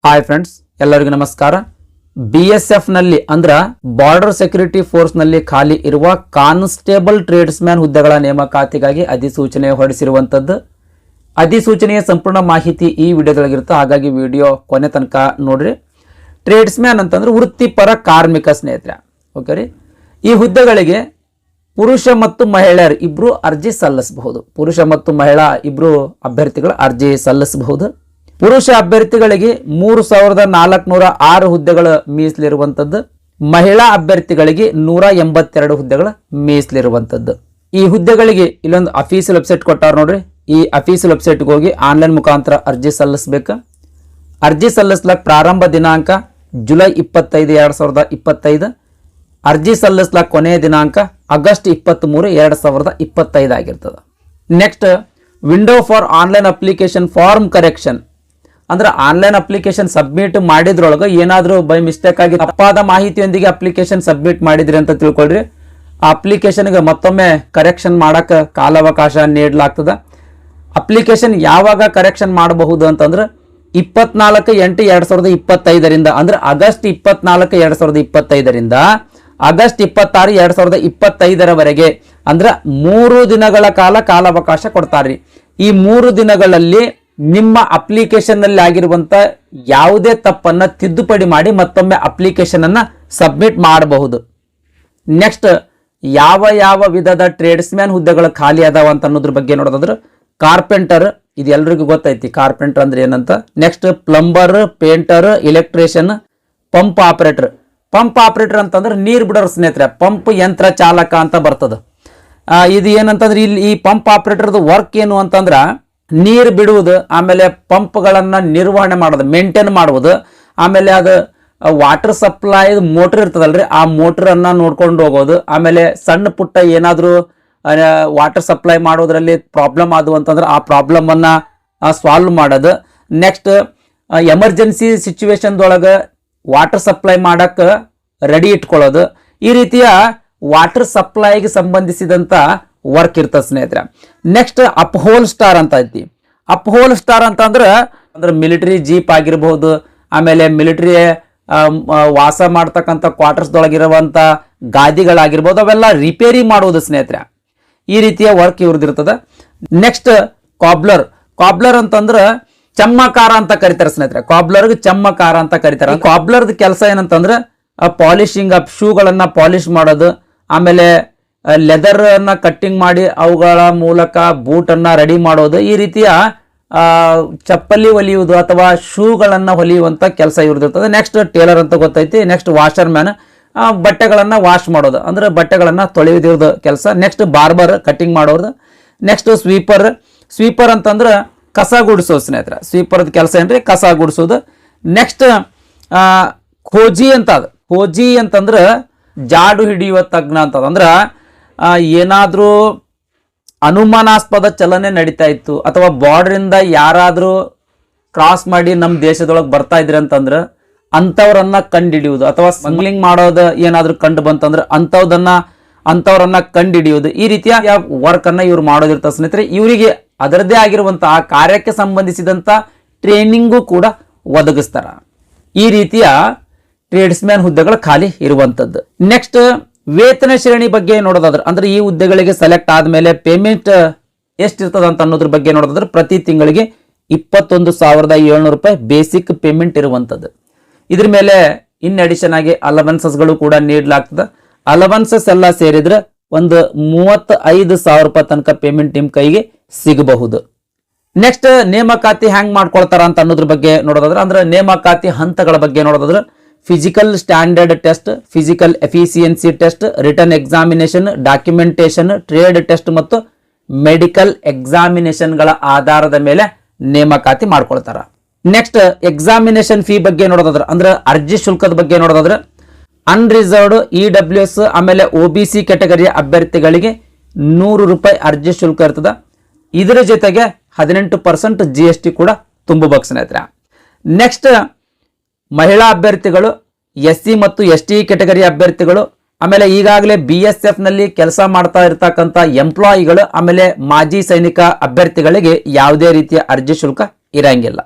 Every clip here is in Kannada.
ಹಾಯ್ ಫ್ರೆಂಡ್ಸ್, ಎಲ್ಲರಿಗೂ ನಮಸ್ಕಾರ. BSF ನಲ್ಲಿ ಅಂದ್ರ ಬಾರ್ಡರ್ ಸೆಕ್ಯೂರಿಟಿ ಫೋರ್ಸ್ ನಲ್ಲಿ ಖಾಲಿ ಇರುವ ಕಾನ್ಸ್ಟೇಬಲ್ ಟ್ರೇಡ್ಸ್ಮ್ಯಾನ್ ಹುದ್ದೆಗಳ ನೇಮಕಾತಿಗಾಗಿ ಅಧಿಸೂಚನೆ ಹೊರಡಿಸಿರುವಂತದ್ದು. ಅಧಿಸೂಚನೆಯ ಸಂಪೂರ್ಣ ಮಾಹಿತಿ ಈ ವಿಡಿಯೋದೊಳಗಿರುತ್ತೆ, ಹಾಗಾಗಿ ವಿಡಿಯೋ ಕೊನೆ ತನಕ ನೋಡ್ರಿ. ಟ್ರೇಡ್ಸ್ಮ್ಯಾನ್ ಅಂತಂದ್ರೆ ವೃತ್ತಿಪರ ಕಾರ್ಮಿಕ ಸ್ನೇಹಿತರೆ. ಓಕೆ ರೀ, ಈ ಹುದ್ದೆಗಳಿಗೆ ಪುರುಷ ಮತ್ತು ಮಹಿಳೆಯರು ಇಬ್ರು ಅರ್ಜಿ ಸಲ್ಲಿಸಬಹುದು. ಪುರುಷ ಮತ್ತು ಮಹಿಳಾ ಇಬ್ರು ಅಭ್ಯರ್ಥಿಗಳು ಅರ್ಜಿ ಸಲ್ಲಿಸಬಹುದು. ಪುರುಷ ಅಭ್ಯರ್ಥಿಗಳಿಗೆ 3406 ಹುದ್ದೆಗಳ ಮೀಸಲಿರುವಂತದ್ದು, ಮಹಿಳಾ ಅಭ್ಯರ್ಥಿಗಳಿಗೆ 182 ಹುದ್ದೆಗಳ ಮೀಸಲಿರುವಂತದ್ದು. ಈ ಹುದ್ದೆಗಳಿಗೆ ಇಲ್ಲೊಂದು ಅಫೀಸಿಯಲ್ ವೆಬ್ಸೈಟ್ ಕೊಟ್ಟಾರ ನೋಡ್ರಿ. ಈ ಅಫೀಸಿಯಲ್ ವೆಬ್ಸೈಟ್ಗೆ ಹೋಗಿ ಆನ್ಲೈನ್ ಮುಖಾಂತರ ಅರ್ಜಿ ಸಲ್ಲಿಸಬೇಕು. ಅರ್ಜಿ ಸಲ್ಲಿಸ್ಲಕ್ ಪ್ರಾರಂಭ ದಿನಾಂಕ ಜುಲೈ 25, 2025. ಅರ್ಜಿ ಸಲ್ಲಿಸ್ಲಕ್ ಕೊನೆಯ ದಿನಾಂಕ ಆಗಸ್ಟ್ 23, 2025 ಆಗಿರ್ತದೆ. Next, window for online application form correction ಅಂದ್ರೆ ಆನ್ಲೈನ್ ಅಪ್ಲಿಕೇಶನ್ ಸಬ್ಮಿಟ್ ಮಾಡಿದ್ರೊಳಗೆ ಏನಾದರೂ ಬೈ ಮಿಸ್ಟೇಕ್ ಆಗಿ ತಪ್ಪಾದ ಮಾಹಿತಿಯೊಂದಿಗೆ ಅಪ್ಲಿಕೇಶನ್ ಸಬ್ಮಿಟ್ ಮಾಡಿದ್ರಿ ಅಂತ ತಿಳ್ಕೊಳ್ರಿ. ಆ ಅಪ್ಲಿಕೇಶನ್ಗೆ ಮತ್ತೊಮ್ಮೆ ಕರೆಕ್ಷನ್ ಮಾಡಕ್ಕೆ ಕಾಲಾವಕಾಶ ನೀಡಲಾಗ್ತದೆ. ಅಪ್ಲಿಕೇಶನ್ ಯಾವಾಗ ಕರೆಕ್ಷನ್ ಮಾಡಬಹುದು ಅಂತಂದ್ರೆ 24/8/2025 ಅಂದ್ರೆ ಆಗಸ್ಟ್ 24, 2025 ಆಗಸ್ಟ್ 26, 2025 ಅಂದ್ರೆ 3 ದಿನಗಳ ಕಾಲಾವಕಾಶ ಕೊಡ್ತಾರ್ರಿ. ಈ 3 ದಿನಗಳಲ್ಲಿ ನಿಮ್ಮ ಅಪ್ಲಿಕೇಶನ್ ನಲ್ಲಿ ಆಗಿರುವಂತ ಯಾವುದೇ ತಪ್ಪನ್ನ ತಿದ್ದುಪಡಿ ಮಾಡಿ ಮತ್ತೊಮ್ಮೆ ಅಪ್ಲಿಕೇಶನ್ ಅನ್ನ ಸಬ್ಮಿಟ್ ಮಾಡಬಹುದು. ನೆಕ್ಸ್ಟ್, ಯಾವ ವಿಧದ ಟ್ರೇಡ್ಸ್ಮ್ಯಾನ್ ಹುದ್ದೆಗಳು ಖಾಲಿ ಅದಾವ ಅಂತ ಅನ್ನೋದ್ರ ಬಗ್ಗೆ ನೋಡೋದಾದ್ರೆ ಕಾರ್ಪೆಂಟರ್, ಇದು ಎಲ್ರಿಗೂ ಗೊತ್ತೈತಿ ಕಾರ್ಪೆಂಟರ್ ಅಂದ್ರೆ ಏನಂತ. Next, plumber, painter, electrician, pump operator. Pump operator ಅಂತಂದ್ರೆ ನೀರು ಬಿಡೋರ್ ಸ್ನೇಹಿತರೆ, ಪಂಪ್ ಯಂತ್ರ ಚಾಲಕ ಅಂತ ಬರ್ತದ. ಇದು ಏನಂತಂದ್ರೆ ಇಲ್ಲಿ ಈ ಪಂಪ್ ಆಪರೇಟರ್ದು ವರ್ಕ್ ಏನು ಅಂತಂದ್ರ ನೀರು ಬಿಡುವುದು, ಆಮೇಲೆ ಪಂಪ್ಗಳನ್ನ ನಿರ್ವಹಣೆ ಮಾಡೋದು, ಮೇಂಟೈನ್ ಮಾಡುವುದು, ಆಮೇಲೆ ಅದು ವಾಟರ್ ಸಪ್ಲೈ ಮೋಟರ್ ಇರ್ತದಲ್ರಿ, ಆ ಮೋಟರ್ ಅನ್ನ ನೋಡ್ಕೊಂಡು ಹೋಗೋದು, ಆಮೇಲೆ ಸಣ್ಣ ಪುಟ್ಟ ಏನಾದರೂ ವಾಟರ್ ಸಪ್ಲೈ ಮಾಡೋದ್ರಲ್ಲಿ ಪ್ರಾಬ್ಲಮ್ ಆದವು ಅಂತಂದ್ರೆ ಆ ಪ್ರಾಬ್ಲಮ್ ಅನ್ನ ಸಾಲ್ವ್ ಮಾಡೋದು. ನೆಕ್ಸ್ಟ್, ಎಮರ್ಜೆನ್ಸಿ ಸಿಚುವೇಶನ್ದೊಳಗೆ ವಾಟರ್ ಸಪ್ಲೈ ಮಾಡಕ್ಕೆ ರೆಡಿ ಇಟ್ಕೊಳ್ಳೋದು. ಈ ರೀತಿಯ ವಾಟರ್ ಸಪ್ಲೈಗೆ ಸಂಬಂಧಿಸಿದಂತ ವರ್ಕ್ ಇರ್ತದೆ ಸ್ನೇಹಿತರೆ. ನೆಕ್ಸ್ಟ್, ಅಪ್ಹೋಲ್ ಸ್ಟಾರ್ ಅಂತ ಐತಿ. ಅಪ್ಹೋಲ್ ಸ್ಟಾರ್ ಅಂತಂದ್ರೆ ಮಿಲಿಟರಿ ಜೀಪ್ ಆಗಿರಬಹುದು, ಆಮೇಲೆ ಮಿಲಿಟರಿ ವಾಸ ಮಾಡ್ತಕ್ಕಂಥ ಕ್ವಾರ್ಟರ್ಸ್ದೊಳಗಿರುವಂತ ಗಾದಿಗಳಾಗಿರ್ಬೋದು, ಅವೆಲ್ಲ ರಿಪೇರಿ ಮಾಡುವುದು ಸ್ನೇಹಿತರೆ. ಈ ರೀತಿಯ ವರ್ಕ್ ಇವ್ರದಿರ್ತದೆ. ನೆಕ್ಸ್ಟ್, ಕಾಬ್ಲರ್ ಅಂತಂದ್ರೆ ಚಮ್ಮಕಾರ ಅಂತ ಕರೀತಾರೆ ಸ್ನೇಹಿತರೆ. ಕಾಬ್ಲರ್ಗೆ ಚಮ್ಮಕಾರ ಅಂತ ಕರೀತಾರೆ. ಕಾಬ್ಲರ್ದ ಕೆಲಸ ಏನಂತಂದ್ರೆ ಪಾಲಿಶಿಂಗ್ ಅಪ್, ಶೂಗಳನ್ನ ಪಾಲಿಶ್ ಮಾಡೋದು, ಆಮೇಲೆ ಲೆದರ್ ಅನ್ನ ಕಟ್ಟಿಂಗ್ ಮಾಡಿ ಅವುಗಳ ಮೂಲಕ ಬೂಟ್ ಅನ್ನ ರೆಡಿ ಮಾಡೋದು. ಈ ರೀತಿಯ ಚಪ್ಪಲಿ ಹೊಲಿಯುವುದು ಅಥವಾ ಶೂಗಳನ್ನ ಹೊಲಿಯುವಂತ ಕೆಲಸ ಇವ್ರದಿರ್ತದೆ. ನೆಕ್ಸ್ಟ್, ಟೇಲರ್ ಅಂತ ಗೊತ್ತೈತಿ. ನೆಕ್ಸ್ಟ್, ವಾಷರ್ ಮ್ಯಾನ್, ಬಟ್ಟೆಗಳನ್ನ ವಾಶ್ ಮಾಡೋದು ಅಂದ್ರೆ ಬಟ್ಟೆಗಳನ್ನ ತೊಳೆಯೋದು ಕೆಲಸ. ನೆಕ್ಸ್ಟ್, ಬಾರ್ಬರ್, ಕಟ್ಟಿಂಗ್ ಮಾಡೋದು. ನೆಕ್ಸ್ಟ್, ಸ್ವೀಪರ್ ಅಂತಂದ್ರೆ ಕಸ ಗುಡಿಸೋದು ಸ್ನೇಹಿತರೆ. ಸ್ವೀಪರ್ದ ಕೆಲಸ ಏನ್ರಿ ಕಸ ಗುಡಿಸೋದು. ನೆಕ್ಸ್ಟ್, ಖೋಜಿ ಅಂತಂದ್ರೆ ಜಾಡು ಹಿಡಿಯುವ ತಜ್ಞ ಅಂತದ. ಅಂದ್ರೆ ಏನಾದ್ರೂ ಅನುಮಾನಾಸ್ಪದ ಚಲನೆ ನಡೀತಾ ಇತ್ತು ಅಥವಾ ಬಾರ್ಡರ್ ಇಂದ ಯಾರಾದ್ರೂ ಕ್ರಾಸ್ ಮಾಡಿ ನಮ್ಮ ದೇಶದೊಳಗೆ ಬರ್ತಾ ಇದ್ರಿ ಅಂತಂದ್ರೆ ಅಂಥವ್ರನ್ನ ಕಂಡುಹಿಡಿಯುವುದು, ಅಥವಾ ಸ್ಮಗ್ಲಿಂಗ್ ಮಾಡೋದು ಏನಾದ್ರೂ ಕಂಡು ಬಂತಂದ್ರೆ ಅಂಥವ್ರನ್ನ ಕಂಡುಹಿಡಿಯುವುದು. ಈ ರೀತಿಯ ವರ್ಕ್ ಅನ್ನ ಇವ್ರು ಮಾಡೋದಿರ್ತಾರೆ ಸ್ನೇಹಿತರೆ. ಇವರಿಗೆ ಅದರದ್ದೇ ಆಗಿರುವಂತಹ ಕಾರ್ಯಕ್ಕೆ ಸಂಬಂಧಿಸಿದಂತ ಟ್ರೈನಿಂಗು ಕೂಡ ಒದಗಿಸ್ತಾರ. ಈ ರೀತಿಯ ಟ್ರೇಡ್ಸ್ಮ್ಯಾನ್ ಹುದ್ದೆಗಳು ಖಾಲಿ ಇರುವಂತದ್ದು. ನೆಕ್ಸ್ಟ್, ವೇತನ ಶ್ರೇಣಿ ಬಗ್ಗೆ ನೋಡೋದಾದ್ರೆ ಅಂದ್ರೆ ಈ ಹುದ್ದೆಗಳಿಗೆ ಸೆಲೆಕ್ಟ್ ಆದ್ಮೇಲೆ ಪೇಮೆಂಟ್ ಎಷ್ಟಿರ್ತದ ಅಂತ ಅನ್ನೋದ್ರ ಬಗ್ಗೆ ನೋಡೋದಾದ್ರೆ ಪ್ರತಿ ತಿಂಗಳಿಗೆ 21,700 ರೂಪಾಯಿ ಬೇಸಿಕ್ ಪೇಮೆಂಟ್ ಇರುವಂತದ್ದು. ಇದ್ರ ಮೇಲೆ ಇನ್ ಅಡಿಷನ್ ಆಗಿ ಅಲವೆನ್ಸಸ್ಗಳು ಕೂಡ ನೀಡಲಾಗ್ತದೆ. ಅಲವೆನ್ಸಸ್ ಎಲ್ಲ ಸೇರಿದ್ರೆ ಒಂದು 35,000 ರೂಪಾಯಿ ತನಕ ಪೇಮೆಂಟ್ ನಿಮ್ ಕೈಗೆ ಸಿಗಬಹುದು. ನೆಕ್ಸ್ಟ್, ನೇಮಕಾತಿ ಹ್ಯಾಂಗ್ ಮಾಡ್ಕೊಳ್ತಾರ ಅಂತ ಅನ್ನೋದ್ರ ಬಗ್ಗೆ ನೋಡೋದಾದ್ರೆ ಅಂದ್ರೆ ನೇಮಕಾತಿ ಹಂತಗಳ ಬಗ್ಗೆ ನೋಡೋದಾದ್ರೆ physical standard test, physical efficiency test, return examination, documentation, trade test ಮತ್ತು ಮೆಡಿಕಲ್ ಎಕ್ಸಾಮಿನೇಷನ್ಗಳ ಆಧಾರದ ಮೇಲೆ ನೇಮಕಾತಿ ಮಾಡ್ಕೊಳ್ತಾರ. ನೆಕ್ಸ್ಟ್, ಎಕ್ಸಾಮಿನೇಷನ್ ಫೀ ಬಗ್ಗೆ ನೋಡೋದಾದ್ರೆ ಅಂದ್ರೆ ಅರ್ಜಿ ಶುಲ್ಕದ ಬಗ್ಗೆ ನೋಡೋದಾದ್ರೆ ಅನ್ರಿಸರ್ವ್ಡ್ EWS ಆಮೇಲೆ OBC ಕ್ಯಾಟಗರಿಯ ಅಭ್ಯರ್ಥಿಗಳಿಗೆ 100 ರೂಪಾಯಿ ಅರ್ಜಿ ಶುಲ್ಕ ಇರ್ತದೆ. ಇದರ ಜೊತೆಗೆ 18% GST ಕೂಡ ತುಂಬಬೇಕು ಸ್ನೇಹಿತರೆ. ನೆಕ್ಸ್ಟ್, ಮಹಿಳಾ ಅಭ್ಯರ್ಥಿಗಳು, SC ಮತ್ತು ST ಕ್ಯಾಟಗರಿ ಅಭ್ಯರ್ಥಿಗಳು, ಆಮೇಲೆ ಈಗಾಗಲೇ BSF ನಲ್ಲಿ ಕೆಲಸ ಮಾಡ್ತಾ ಇರತಕ್ಕಂಥ ಎಂಪ್ಲಾಯಿಗಳು, ಆಮೇಲೆ ಮಾಜಿ ಸೈನಿಕ ಅಭ್ಯರ್ಥಿಗಳಿಗೆ ಯಾವುದೇ ರೀತಿಯ ಅರ್ಜಿ ಶುಲ್ಕ ಇರಂಗಿಲ್ಲ.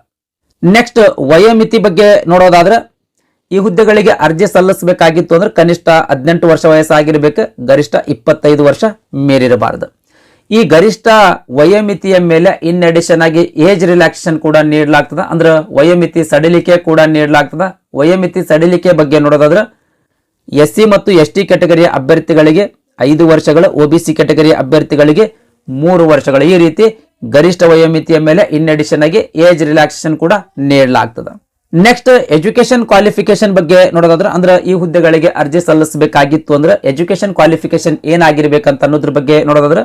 ನೆಕ್ಸ್ಟ್ ವಯೋಮಿತಿ ಬಗ್ಗೆ ನೋಡೋದಾದ್ರೆ ಈ ಹುದ್ದೆಗಳಿಗೆ ಅರ್ಜಿ ಸಲ್ಲಿಸಬೇಕಾಗಿತ್ತು ಅಂದ್ರೆ ಕನಿಷ್ಠ 18 ವರ್ಷ ವಯಸ್ಸಾಗಿರ್ಬೇಕು, ಗರಿಷ್ಠ 25 ವರ್ಷ ಮೀರಿರಬಾರದು. ಈ ಗರಿಷ್ಠ ವಯೋಮಿತಿಯ ಮೇಲೆ ಇನ್ ಅಡಿಷನ್ ಆಗಿ ಏಜ್ ರಿಲ್ಯಾಕ್ಸೇಷನ್ ಕೂಡ ನೀಡಲಾಗ್ತದೆ, ಅಂದ್ರೆ ವಯೋಮಿತಿ ಸಡಿಲಿಕೆ ಕೂಡ ನೀಡಲಾಗ್ತದೆ. ವಯೋಮಿತಿ ಸಡಿಲಿಕೆ ಬಗ್ಗೆ ನೋಡೋದಾದ್ರೆ SC ಮತ್ತು ST ಕ್ಯಾಟಗರಿಯ ಅಭ್ಯರ್ಥಿಗಳಿಗೆ 5 ವರ್ಷಗಳು, OBC ಕ್ಯಾಟಗರಿಯ ಅಭ್ಯರ್ಥಿಗಳಿಗೆ 3 ವರ್ಷಗಳು. ಈ ರೀತಿ ಗರಿಷ್ಠ ವಯೋಮಿತಿಯ ಮೇಲೆ ಇನ್ ಅಡಿಷನ್ ಆಗಿ ಏಜ್ ರಿಲ್ಯಾಕ್ಸೇಷನ್ ಕೂಡ ನೀಡಲಾಗ್ತದೆ. ನೆಕ್ಸ್ಟ್ ಎಜುಕೇಶನ್ ಕ್ವಾಲಿಫಿಕೇಶನ್ ಬಗ್ಗೆ ನೋಡೋದಾದ್ರೆ ಅಂದ್ರೆ ಈ ಹುದ್ದೆಗಳಿಗೆ ಅರ್ಜಿ ಸಲ್ಲಿಸಬೇಕಾಗಿತ್ತು ಅಂದ್ರೆ ಎಜುಕೇಶನ್ ಕ್ವಾಲಿಫಿಕೇಶನ್ ಏನಾಗಿರ್ಬೇಕಂತ ಅನ್ನೋದ್ರ ಬಗ್ಗೆ ನೋಡೋದಾದ್ರೆ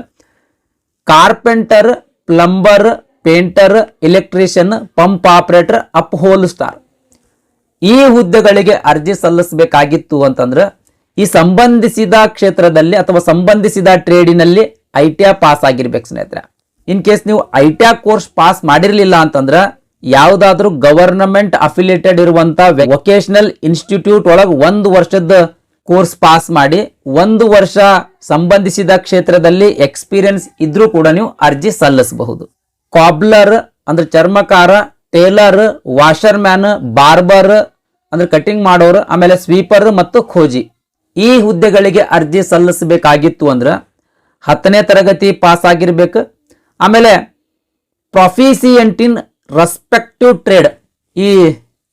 carpenter, plumber, painter, electrician, pump operator, up hole star ಈ ಹುದ್ದೆಗಳಿಗೆ ಅರ್ಜಿ ಸಲ್ಲಿಸಬೇಕಾಗಿತ್ತು ಅಂತಂದ್ರೆ ಈ ಸಂಬಂಧಿಸಿದ ಕ್ಷೇತ್ರದಲ್ಲಿ ಅಥವಾ ಸಂಬಂಧಿಸಿದ ಟ್ರೇಡಿನಲ್ಲಿ ITI ಪಾಸ್ ಆಗಿರ್ಬೇಕು ಸ್ನೇಹಿತರೆ. ಇನ್ ಕೇಸ್ ನೀವು ITI ಕೋರ್ಸ್ ಪಾಸ್ ಮಾಡಿರ್ಲಿಲ್ಲ ಅಂತಂದ್ರೆ ಯಾವುದಾದ್ರೂ ಗವರ್ನಮೆಂಟ್ ಅಫಿಲಿಯೇಟೆಡ್ ಇರುವಂತ ವೊಕೇಶನಲ್ ಇನ್ಸ್ಟಿಟ್ಯೂಟ್ ಒಳಗೆ 1 ವರ್ಷದ ಕೋರ್ಸ್ ಪಾಸ್ ಮಾಡಿ 1 ವರ್ಷ ಸಂಬಂಧಿಸಿದ ಕ್ಷೇತ್ರದಲ್ಲಿ ಎಕ್ಸ್ಪೀರಿಯನ್ಸ್ ಇದ್ರೂ ಕೂಡ ನೀವು ಅರ್ಜಿ ಸಲ್ಲಿಸಬಹುದು. ಕಾಬ್ಲರ್ ಅಂದ್ರೆ ಚರ್ಮಕಾರ, ಟೇಲರ್, ವಾಷರ್ ಮ್ಯಾನ್, ಬಾರ್ಬರ್ ಅಂದ್ರೆ ಕಟಿಂಗ್ ಮಾಡೋರು, ಆಮೇಲೆ ಸ್ವೀಪರ್ ಮತ್ತು ಖೋಜಿ ಈ ಹುದ್ದೆಗಳಿಗೆ ಅರ್ಜಿ ಸಲ್ಲಿಸಬೇಕಾಗಿತ್ತು ಅಂದ್ರೆ 10ನೇ ತರಗತಿ ಪಾಸ್ ಆಗಿರ್ಬೇಕು. ಆಮೇಲೆ ಪ್ರೊಫಿಸಿಯೆಂಟ್ ಇನ್ ರೆಸ್ಪೆಕ್ಟಿವ್ ಟ್ರೇಡ್, ಈ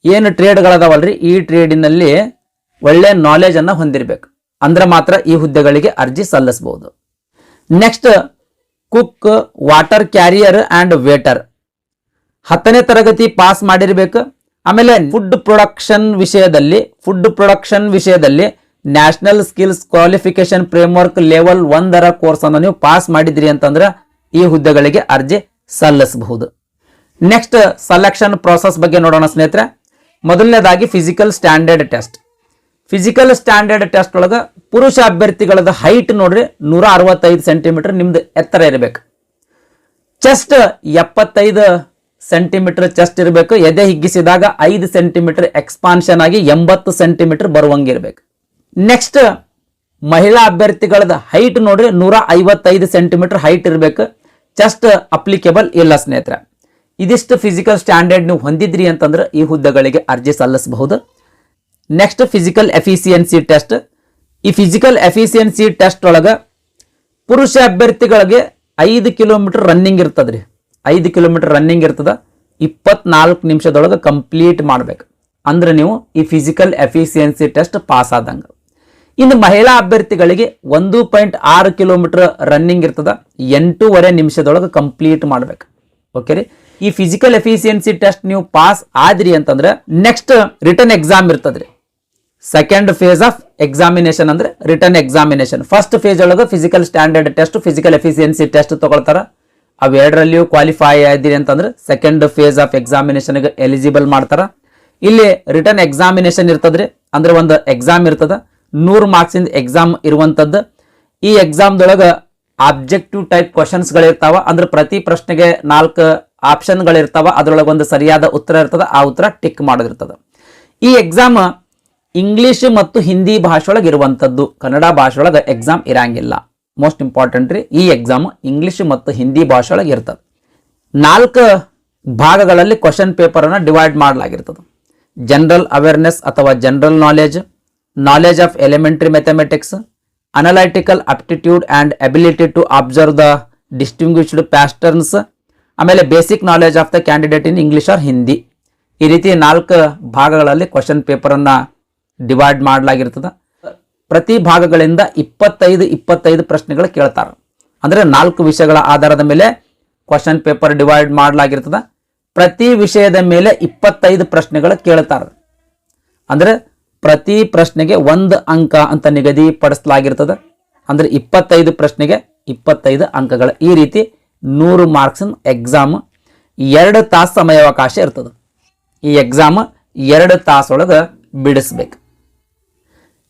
ಏನು ಟ್ರೇಡ್ಗಳದಾವಲ್ರಿ ಈ ಟ್ರೇಡಿನಲ್ಲಿ ಒಳ್ಳೆ ನಾಲೆಜ್ ಅನ್ನ ಹೊಂದಿರಬೇಕು ಅಂದ್ರೆ ಮಾತ್ರ ಈ ಹುದ್ದೆಗಳಿಗೆ ಅರ್ಜಿ ಸಲ್ಲಿಸಬಹುದು. Next cook, water carrier and waiter 10ನೇ ತರಗತಿ ಪಾಸ್ ಮಾಡಿರ್ಬೇಕು. ಆಮೇಲೆ ಫುಡ್ ಪ್ರೊಡಕ್ಷನ್ ವಿಷಯದಲ್ಲಿ national skills qualification framework level 1 course ಅನ್ನು ನೀವು ಪಾಸ್ ಮಾಡಿದ್ರಿ ಅಂತಂದ್ರೆ ಈ ಹುದ್ದೆಗಳಿಗೆ ಅರ್ಜಿ ಸಲ್ಲಿಸಬಹುದು. ನೆಕ್ಸ್ಟ್ ಸೆಲೆಕ್ಷನ್ ಪ್ರೋಸೆಸ್ ಬಗ್ಗೆ ನೋಡೋಣ ಸ್ನೇಹಿತರೆ. ಮೊದಲನೇದಾಗಿ ಫಿಸಿಕಲ್ ಸ್ಟ್ಯಾಂಡರ್ಡ್ ಟೆಸ್ಟ್ ಒಳಗೆ ಪುರುಷ ಅಭ್ಯರ್ಥಿಗಳದ ಹೈಟ್ ನೋಡ್ರಿ 165 ಸೆಂಟಿಮೀಟರ್ ನಿಮ್ದು ಎತ್ತರ ಇರಬೇಕು. ಚೆಸ್ಟ್ 75 ಸೆಂಟಿಮೀಟರ್ ಚೆಸ್ಟ್ ಇರಬೇಕು. ಎದೆ ಹಿಗ್ಗಿಸಿದಾಗ 5 ಸೆಂಟಿಮೀಟರ್ ಎಕ್ಸ್ಪಾನ್ಷನ್ ಆಗಿ 80 ಸೆಂಟಿಮೀಟರ್ ಬರುವಂಗಿರ್ಬೇಕು. ನೆಕ್ಸ್ಟ್ ಮಹಿಳಾ ಅಭ್ಯರ್ಥಿಗಳದ ಹೈಟ್ ನೋಡ್ರಿ 155 ಸೆಂಟಿಮೀಟರ್ ಹೈಟ್ ಇರಬೇಕು. ಚೆಸ್ಟ್ ಅಪ್ಲಿಕೇಬಲ್ ಇಲ್ಲ ಸ್ನೇಹಿತರೆ. ಇದಿಷ್ಟು ಫಿಸಿಕಲ್ ಸ್ಟ್ಯಾಂಡರ್ಡ್ ನೀವು ಹೊಂದಿದ್ರಿ ಅಂತಂದ್ರೆ ಈ ಹುದ್ದೆಗಳಿಗೆ ಅರ್ಜಿ ಸಲ್ಲಿಸಬಹುದು. Next physical efficiency test. ಈ ಫಿಸಿಕಲ್ ಎಫಿಸಿಯನ್ಸಿ ಟೆಸ್ಟ್ ಒಳಗೆ ಪುರುಷ ಅಭ್ಯರ್ಥಿಗಳಿಗೆ 5 ಕಿಲೋಮೀಟರ್ ರನ್ನಿಂಗ್ ಇರ್ತದ್ರಿ. 5 ಕಿಲೋಮೀಟರ್ ರನ್ನಿಂಗ್ ಇರ್ತದ. 24 ನಿಮಿಷದೊಳಗೆ ಕಂಪ್ಲೀಟ್ ಮಾಡ್ಬೇಕು ಅಂದ್ರೆ ನೀವು ಈ ಫಿಸಿಕಲ್ ಎಫಿಸಿಯನ್ಸಿ ಟೆಸ್ಟ್ ಪಾಸ್ ಆದಂಗ. ಇನ್ನು ಮಹಿಳಾ ಅಭ್ಯರ್ಥಿಗಳಿಗೆ 1.6 ಕಿಲೋಮೀಟರ್ ರನ್ನಿಂಗ್ ಇರ್ತದ. 8.5 ನಿಮಿಷದೊಳಗೆ ಕಂಪ್ಲೀಟ್ ಮಾಡ್ಬೇಕು. ಓಕೆ ರೀ. ಈ ಫಿಸಿಕಲ್ ಎಫಿಸಿಯನ್ಸಿ ಟೆಸ್ಟ್ ನೀವು ಪಾಸ್ ಆದ್ರಿ ಅಂತಂದ್ರೆ ನೆಕ್ಸ್ಟ್ ರಿಟರ್ನ್ ಎಕ್ಸಾಮ್ ಇರ್ತದ್ರಿ. ಸೆಕೆಂಡ್ ಫೇಸ್ ಆಫ್ ಎಕ್ಸಾಮಿನೇಷನ್ ಅಂದ್ರೆ ರಿಟರ್ನ್ ಎಕ್ಸಾಮಿನೇಷನ್. ಫಸ್ಟ್ ಫೇಸ್ ಒಳಗೆ physical standard test, physical efficiency test ತಗೊಳ್ತಾರ. ಅವೆರಡರಲ್ಲಿಯೂ ಕ್ವಾಲಿಫೈ ಆದ್ರಿ ಅಂತಂದ್ರೆ second phase of examination eligible ಮಾಡ್ತಾರ. ಇಲ್ಲಿ ರಿಟರ್ನ್ ಎಕ್ಸಾಮಿನೇಷನ್ ಇರ್ತದ್ರಿ, ಅಂದ್ರೆ ಒಂದು ಎಕ್ಸಾಮ್ ಇರ್ತದ. 100 ಮಾರ್ಕ್ಸ್ ಇಂದ ಎಕ್ಸಾಮ್ ಇರುವಂತದ್ದು. ಈ ಎಕ್ಸಾಮ್ದೊಳಗೆ ಆಬ್ಜೆಕ್ಟಿವ್ ಟೈಪ್ ಕ್ವಶನ್ಸ್ ಗಳಿರ್ತಾವ. ಅಂದ್ರೆ ಪ್ರತಿ ಪ್ರಶ್ನೆಗೆ 4 ಆಪ್ಷನ್ ಗಳಿರ್ತಾವ. ಅದರೊಳಗೆ ಒಂದು ಸರಿಯಾದ ಉತ್ತರ ಇರ್ತದ. ಆ ಉತ್ತರ ಟಿಕ್ ಮಾಡೋದಿರ್ತದ. ಈ ಎಕ್ಸಾಮ್ ಇಂಗ್ಲಿಷ್ ಮತ್ತು ಹಿಂದಿ ಭಾಷೆ ಒಳಗೆ ಇರುವಂತದ್ದು. ಕನ್ನಡ ಭಾಷೆ ಒಳಗೆ ಎಕ್ಸಾಮ್ ಇರಂಗಿಲ್ಲ. ಮೋಸ್ಟ್ ಇಂಪಾರ್ಟೆಂಟ್ ರೀ, ಈ ಎಕ್ಸಾಮ್ ಇಂಗ್ಲಿಷ್ ಮತ್ತು ಹಿಂದಿ ಭಾಷೆ ಒಳಗೆ ಇರ್ತದೆ. 4 ಭಾಗಗಳಲ್ಲಿ ಕ್ವಶನ್ ಪೇಪರ್ ಅನ್ನ ಡಿವೈಡ್ ಮಾಡಲಾಗಿರ್ತದೆ. ಜನರಲ್ ಅವೇರ್ನೆಸ್ ಅಥವಾ general knowledge of elementary mathematics, analytical aptitude and ability to observe the distinguished patterns, ಆಮೇಲೆ basic knowledge of the candidate in English or Hindi. ಈ ರೀತಿ 4 ಭಾಗಗಳಲ್ಲಿ ಕ್ವಶನ್ ಪೇಪರ್ ಅನ್ನ ಡಿವೈಡ್ ಮಾಡಲಾಗಿರ್ತದೆ. ಪ್ರತಿ ಭಾಗಗಳಿಂದ 25 ಪ್ರಶ್ನೆಗಳು ಕೇಳ್ತಾರೆ. ಅಂದ್ರೆ 4 ವಿಷಯಗಳ ಆಧಾರದ ಮೇಲೆ ಕ್ವಶನ್ ಪೇಪರ್ ಡಿವೈಡ್ ಮಾಡಲಾಗಿರ್ತದೆ. ಪ್ರತಿ ವಿಷಯದ ಮೇಲೆ 25 ಪ್ರಶ್ನೆಗಳು ಕೇಳ್ತಾರೆ. ಅಂದ್ರೆ ಪ್ರತಿ ಪ್ರಶ್ನೆಗೆ 1 ಅಂಕ ಅಂತ ನಿಗದಿಪಡಿಸಲಾಗಿರ್ತದೆ. ಅಂದ್ರೆ 25 ಪ್ರಶ್ನೆಗೆ 25 ಅಂಕಗಳು. ಈ ರೀತಿ 100 ಮಾರ್ಕ್ಸ್ ಎಕ್ಸಾಮ್. 2 ತಾಸು ಸಮಯಾವಕಾಶ ಇರ್ತದೆ. ಈ ಎಕ್ಸಾಮ್ 2 ತಾಸೊಳಗೆ ಬಿಡಿಸ್ಬೇಕು.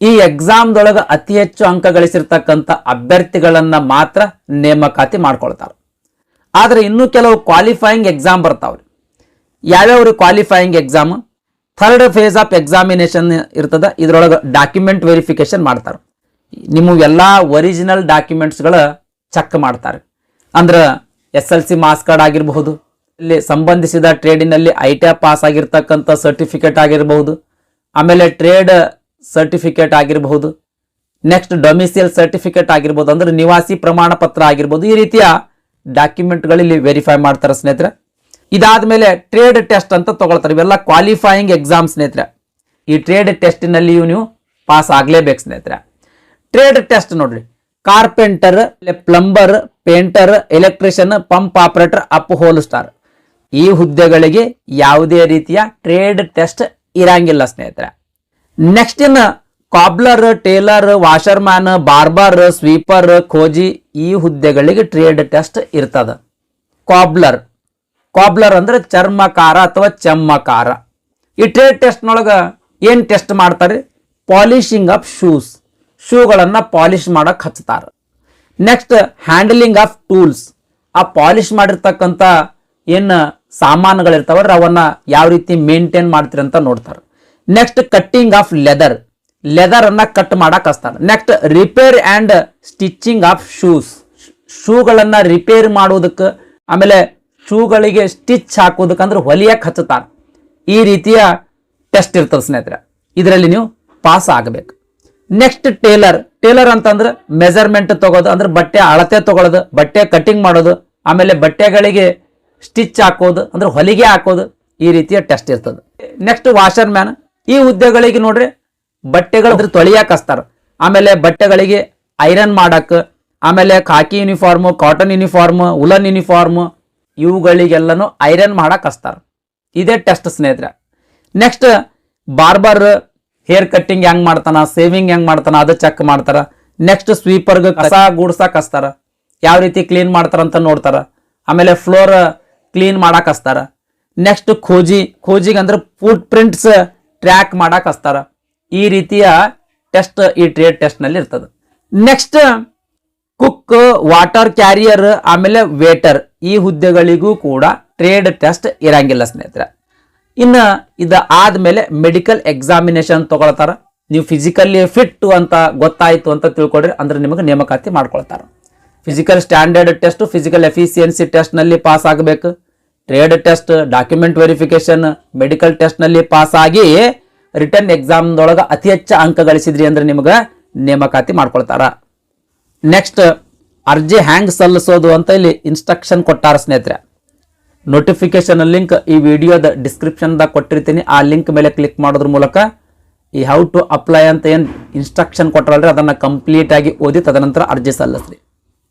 ಈ ಎಕ್ಸಾಮ್ದೊಳಗೆ ಅತಿ ಹೆಚ್ಚು ಅಂಕ ಗಳಿಸಿರ್ತಕ್ಕಂಥ ಅಭ್ಯರ್ಥಿಗಳನ್ನ ಮಾತ್ರ ನೇಮಕಾತಿ ಮಾಡ್ಕೊಳ್ತಾರೆ. ಆದ್ರೆ ಇನ್ನೂ ಕೆಲವು ಕ್ವಾಲಿಫೈಯಿಂಗ್ ಎಕ್ಸಾಮ್ ಬರ್ತಾವ್ರಿ. ಯಾವ್ಯಾವ್ರಿ qualifying exam? Third phase of examination ಇರ್ತದೆ. ಇದರೊಳಗೆ ಡಾಕ್ಯುಮೆಂಟ್ ವೆರಿಫಿಕೇಶನ್ ಮಾಡ್ತಾರೆ. ನಿಮ್ಮ ಎಲ್ಲ ಒರಿಜಿನಲ್ ಡಾಕ್ಯುಮೆಂಟ್ಸ್ಗಳ ಚೆಕ್ ಮಾಡ್ತಾರೆ. ಅಂದ್ರೆ SLC ಮಾರ್ಕ್ಸ್ ಕಾರ್ಡ್ ಆಗಿರಬಹುದು, ಇಲ್ಲಿ ಸಂಬಂಧಿಸಿದ ಟ್ರೇಡಿನಲ್ಲಿ ಐಟಿಐ ಪಾಸ್ ಆಗಿರ್ತಕ್ಕಂಥ ಸರ್ಟಿಫಿಕೇಟ್ ಆಗಿರಬಹುದು, ಆಮೇಲೆ ಟ್ರೇಡ್ ಸರ್ಟಿಫಿಕೇಟ್ ಆಗಿರಬಹುದು, ನೆಕ್ಸ್ಟ್ ಡೊಮಿಸಿಯಲ್ ಸರ್ಟಿಫಿಕೇಟ್ ಆಗಿರ್ಬೋದು, ಅಂದ್ರೆ ನಿವಾಸಿ ಪ್ರಮಾಣ ಪತ್ರ ಆಗಿರ್ಬೋದು. ಈ ರೀತಿಯ ಡಾಕ್ಯುಮೆಂಟ್ಗಳಲ್ಲಿ ವೆರಿಫೈ ಮಾಡ್ತಾರೆ ಸ್ನೇಹಿತರೆ. ಇದಾದ್ಮೇಲೆ ಟ್ರೇಡ್ ಟೆಸ್ಟ್ ಅಂತ ತಗೊಳ್ತಾರೆ. ಇವೆಲ್ಲ ಕ್ವಾಲಿಫೈಯಿಂಗ್ ಎಕ್ಸಾಮ್ ಸ್ನೇಹಿತರೆ. ಈ ಟ್ರೇಡ್ ಟೆಸ್ಟಿನಲ್ಲಿಯೂ ನೀವು ಪಾಸ್ ಆಗಲೇಬೇಕು ಸ್ನೇಹಿತರೆ. ಟ್ರೇಡ್ ಟೆಸ್ಟ್ ನೋಡ್ರಿ, carpenter, plumber, painter, electrician, pump operator, up hole star, ಈ ಹುದ್ದೆಗಳಿಗೆ ಯಾವುದೇ ರೀತಿಯ ಟ್ರೇಡ್ ಟೆಸ್ಟ್ ಇರಂಗಿಲ್ಲ ಸ್ನೇಹಿತರೆ. Next in cobbler, tailor, washerman, barber, sweeper, ಖೋಜಿ, ಈ ಹುದ್ದೆಗಳಿಗೆ ಟ್ರೇಡ್ ಟೆಸ್ಟ್ ಇರ್ತದ. ಕಾಬ್ಲರ್ ಅಂದ್ರೆ ಚರ್ಮಕಾರ ಅಥವಾ ಚಮ್ಮಕಾರ. ಈ ಟ್ರೇಡ್ ಟೆಸ್ಟ್ ನೊಳಗ ಏನ್ ಟೆಸ್ಟ್ ಮಾಡ್ತಾರೆ? ಪಾಲಿಶಿಂಗ್ ಆಫ್ ಶೂಗಳನ್ನ ಪಾಲಿಶ್ ಮಾಡಕ್ ಹಚ್ತಾರ. ನೆಕ್ಸ್ಟ್ ಹ್ಯಾಂಡಲಿಂಗ್ ಆಫ್ ಟೂಲ್ಸ್, ಆ ಪಾಲಿಶ್ ಮಾಡಿರ್ತಕ್ಕಂಥ ಏನ್ ಸಾಮಾನುಗಳಿರ್ತಾವ್ರ ಅವನ್ನ ಯಾವ ರೀತಿ ಮೇಂಟೈನ್ ಮಾಡ್ತೀರಿ ಅಂತ ನೋಡ್ತಾರೆ. ನೆಕ್ಸ್ಟ್ ಕಟ್ಟಿಂಗ್ ಆಫ್ ಲೆದರ್ ಅನ್ನ ಕಟ್ ಮಾಡಕ್ ಹಚ್ತಾರ. Next repair and stitching of ಶೂಗಳನ್ನ ರಿಪೇರ್ ಮಾಡೋದಕ್ಕೆ, ಆಮೇಲೆ ಶೂಗಳಿಗೆ ಸ್ಟಿಚ್ ಹಾಕೋದಕ್ಕೆ ಅಂದ್ರೆ ಹೊಲಿಯಕ್ಕೆ ಹಚ್ಚುತ್ತಾರೆ. ಈ ರೀತಿಯ ಟೆಸ್ಟ್ ಇರ್ತದೆ ಸ್ನೇಹಿತರೆ. ಇದರಲ್ಲಿ ನೀವು ಪಾಸ್ ಆಗಬೇಕು. ನೆಕ್ಸ್ಟ್ ಟೇಲರ್ ಅಂತಂದ್ರೆ ಮೆಜರ್ಮೆಂಟ್ ತಗೋದು, ಅಂದ್ರೆ ಬಟ್ಟೆ ಅಳತೆ ತಗೊಳ್ಳೋದು, ಬಟ್ಟೆ ಕಟಿಂಗ್ ಮಾಡೋದು, ಆಮೇಲೆ ಬಟ್ಟೆಗಳಿಗೆ ಸ್ಟಿಚ್ ಹಾಕೋದು ಅಂದ್ರೆ ಹೊಲಿಗೆ ಹಾಕೋದು, ಈ ರೀತಿಯ ಟೆಸ್ಟ್ ಇರ್ತದೆ. ನೆಕ್ಸ್ಟ್ ವಾಷರ್ ಮ್ಯಾನ್, ಈ ಹುದ್ದೆಗಳಿಗೆ ನೋಡ್ರಿ ಬಟ್ಟೆಗಳು ತೊಳಿಯಾಕ ಹಚ್ತಾರ, ಆಮೇಲೆ ಬಟ್ಟೆಗಳಿಗೆ ಐರನ್ ಮಾಡಕ್, ಆಮೇಲೆ ಖಾಕಿ uniform, cotton uniform, woollen uniform, ಇವುಗಳಿಗೆಲ್ಲನೂ iron ಮಾಡಕ್ ಹಚ್ತಾರ. ಇದೇ ಟೆಸ್ಟ್ ಸ್ನೇಹಿತರೆ. ನೆಕ್ಸ್ಟ್ ಬಾರ್ಬರ್ ಹೇರ್ ಕಟ್ಟಿಂಗ್ ಹೆಂಗ್ ಮಾಡ್ತಾನ, ಸೇವಿಂಗ್ ಹೆಂಗ್ ಮಾಡ್ತಾನ ಅದು ಚೆಕ್ ಮಾಡ್ತಾರ. ನೆಕ್ಸ್ಟ್ ಸ್ವೀಪರ್ಗೆ ಕಸ ಗೂಡ್ಸಕ್ ಹಚ್ತಾರ, ಯಾವ ರೀತಿ ಕ್ಲೀನ್ ಮಾಡ್ತಾರ ಅಂತ ನೋಡ್ತಾರ. ಆಮೇಲೆ ಫ್ಲೋರ್ ಕ್ಲೀನ್ ಮಾಡಕ್ ಹಚ್ತಾರ. ನೆಕ್ಸ್ಟ್ ಖೋಜಿಗೆ ಅಂದ್ರೆ ಫುಟ್ ಪ್ರಿಂಟ್ಸ್ ಟ್ರ್ಯಾಕ್ ಮಾಡಕ್ ಹಚ್ತಾರ. ಈ ರೀತಿಯ ಟೆಸ್ಟ್ ಈ ಟ್ರೇಡ್ ಟೆಸ್ಟ್ ನಲ್ಲಿ ಇರ್ತದೆ. ನೆಕ್ಸ್ಟ್ ಕುಕ್, ವಾಟರ್ ಕ್ಯಾರಿಯರ್, ಆಮೇಲೆ ವೇಟರ್, ಈ ಹುದ್ದೆಗಳಿಗೂ ಕೂಡ ಟ್ರೇಡ್ ಟೆಸ್ಟ್ ಇರಂಗಿಲ್ಲ ಸ್ನೇಹಿತರೆ. ಇನ್ನು ಆದ್ಮೇಲೆ ಮೆಡಿಕಲ್ ಎಕ್ಸಾಮಿನೇಷನ್ ತಗೊಳ್ತಾರ. ನೀವು ಫಿಸಿಕಲಿ ಫಿಟ್ ಅಂತ ಗೊತ್ತಾಯ್ತು ಅಂತ ತಿಳ್ಕೊಡ್ರಿ, ಅಂದ್ರೆ ನಿಮಗೆ ನೇಮಕಾತಿ ಮಾಡ್ಕೊಳ್ತಾರ. Physical standard test, physical efficiency test ನಲ್ಲಿ ಪಾಸ್ ಆಗಬೇಕು. Trade test, document verification, medical test ನಲ್ಲಿ ಪಾಸ್ ಆಗಿ ರಿಟರ್ನ್ ಎಕ್ಸಾಮ್ದೊಳಗೆ ಅತಿ ಹೆಚ್ಚು ಅಂಕ ಗಳಿಸಿದ್ರಿ ಅಂದ್ರೆ ನಿಮಗೆ ನೇಮಕಾತಿ ಮಾಡ್ಕೊಳ್ತಾರ. ನೆಕ್ಸ್ಟ್ ಅರ್ಜಿ ಹ್ಯಾಂಗ್ ಸಲ್ಲಿಸೋದು ಅಂತ ಇಲ್ಲಿ ಇನ್ಸ್ಟ್ರಕ್ಷನ್ ಕೊಟ್ಟಾರ ಸ್ನೇಹಿತರೆ. ನೋಟಿಫಿಕೇಶನ್ ಲಿಂಕ್ ಈ ವಿಡಿಯೋದ ಡಿಸ್ಕ್ರಿಪ್ಷನ್ದಾಗ ಕೊಟ್ಟಿರ್ತೀನಿ. ಆ ಲಿಂಕ್ ಮೇಲೆ ಕ್ಲಿಕ್ ಮಾಡೋದ್ರ ಮೂಲಕ ಈ ಹೌ ಟು ಅಪ್ಲೈ ಅಂತ ಏನು ಇನ್ಸ್ಟ್ರಕ್ಷನ್ ಕೊಟ್ಟರಲ್ರಿ ಅದನ್ನ ಕಂಪ್ಲೀಟ್ ಆಗಿ ಓದಿ ತದನಂತರ ಅರ್ಜಿ ಸಲ್ಲಿಸ್ರಿ.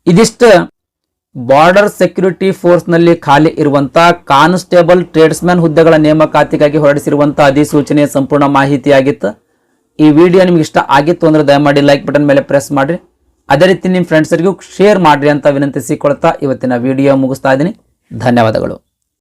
ಇದಿಷ್ಟು ಬಾರ್ಡರ್ ಸೆಕ್ಯೂರಿಟಿ ಫೋರ್ಸ್ ನಲ್ಲಿ ಖಾಲಿ ಇರುವಂತಹ ಕಾನ್ಸ್ಟೇಬಲ್, ಟ್ರೇಡ್ಸ್ಮನ್ ಹುದ್ದೆಗಳ ನೇಮಕಾತಿಗಾಗಿ ಹೊರಡಿಸಿರುವಂತಹ ಅಧಿಸೂಚನೆಯ ಸಂಪೂರ್ಣ ಮಾಹಿತಿಯಾಗಿತ್ತು. ಈ ವಿಡಿಯೋ ನಿಮ್ಗೆ ಇಷ್ಟ ಆಗಿತ್ತು ಅಂದ್ರೆ ದಯಮಾಡಿ ಲೈಕ್ ಬಟನ್ ಮೇಲೆ ಪ್ರೆಸ್ ಮಾಡ್ರಿ. ಅದೇ ರೀತಿ ನಿಮ್ಮ ಫ್ರೆಂಡ್ಸರಿಗೂ ಶೇರ್ ಮಾಡ್ರಿ ಅಂತ ವಿನಂತಿಸಿಕೊಳ್ತಾ ಇವತ್ತಿನ ವಿಡಿಯೋ ಮುಗಿಸ್ತಾ ಇದ್ದೀನಿ. ಧನ್ಯವಾದಗಳು.